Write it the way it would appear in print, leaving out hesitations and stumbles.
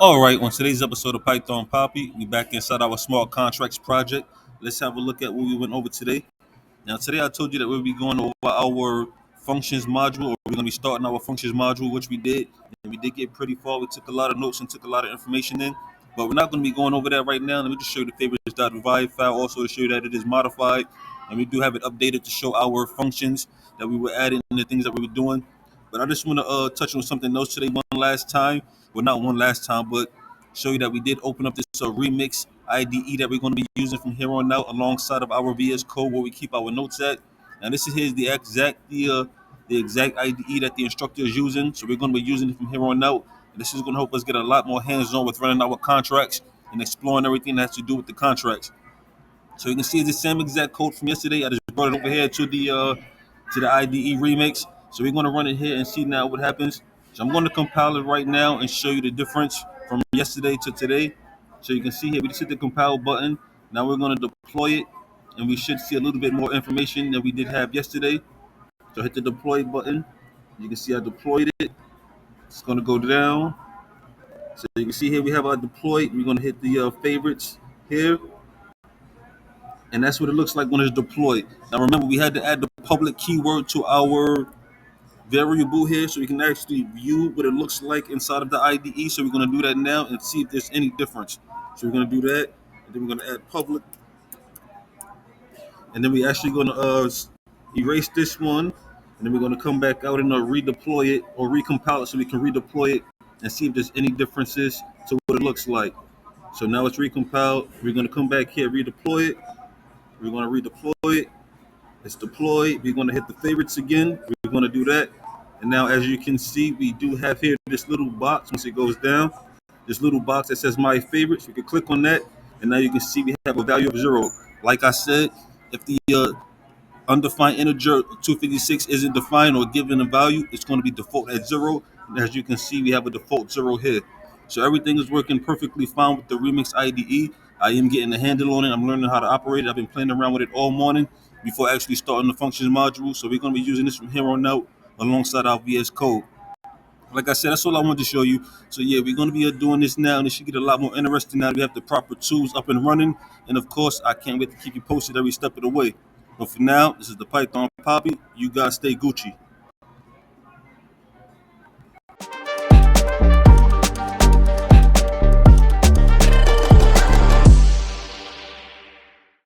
All right, on today's episode of Python Papi, we back inside our smart contracts project. Let's have a look at what we went over today. Now, today I told you that we'll be going over our functions module, or we're going to be starting our functions module, which we did. And we did get pretty far. We took a lot of notes and took a lot of information in, but we're not going to be going over that right now. Let me just show you the favorites.vibe file, also to show you that it is modified, and we do have it updated to show our functions that we were adding and the things that we were doing. But I just want to touch on something else today one last time. Well, not one last time, but show you that we did open up this remix IDE that we're going to be using from here on out alongside of our VS Code where we keep our notes at. And this is the exact IDE that the instructor is using. So we're going to be using it from here on out. And this is going to help us get a lot more hands-on with running our contracts and exploring everything that has to do with the contracts. So you can see it's the same exact code from yesterday. I just brought it over here to the IDE remix. So we're going to run it here and see now what happens. So I'm going to compile it right now and show you the difference from yesterday to today. So you can see here, we just hit the compile button. Now we're going to deploy it, and we should see a little bit more information than we did have yesterday. So hit the deploy button. You can see I deployed it. It's going to go down. So you can see here we have our deployed. We're going to hit the favorites here. And that's what it looks like when it's deployed. Now remember, we had to add the public keyword to our variable here so we can actually view what it looks like inside of the IDE. So we're going to do that now and see if there's any difference. So we're going to do that, and then we're going to add public, and then we're actually going to erase this one, and then we're going to come back out and redeploy it or recompile it so we can redeploy it and see if there's any differences to what it looks like. So now it's recompiled. We're going to come back here, redeploy it. We're going to redeploy it. It's deployed. We're going to hit the favorites again. We're going to do that. And now, as you can see, we do have here this little box. Once it goes down, this little box that says my favorites. You can click on that, and now you can see we have a value of 0. Like I said, if the undefined integer 256 isn't defined or given a value, it's going to be default at 0. And as you can see, we have a default 0 here. So everything is working perfectly fine with the Remix IDE. I am getting a handle on it. I'm learning how to operate it. I've been playing around with it all morning before actually starting the functions module. So we're going to be using this from here on out alongside our VS Code. Like I said, that's all I wanted to show you. So yeah, we're going to be doing this now, and it should get a lot more interesting now that we have the proper tools up and running. And of course, I can't wait to keep you posted every step of the way. But for now, this is the Python Papi. You guys stay Gucci.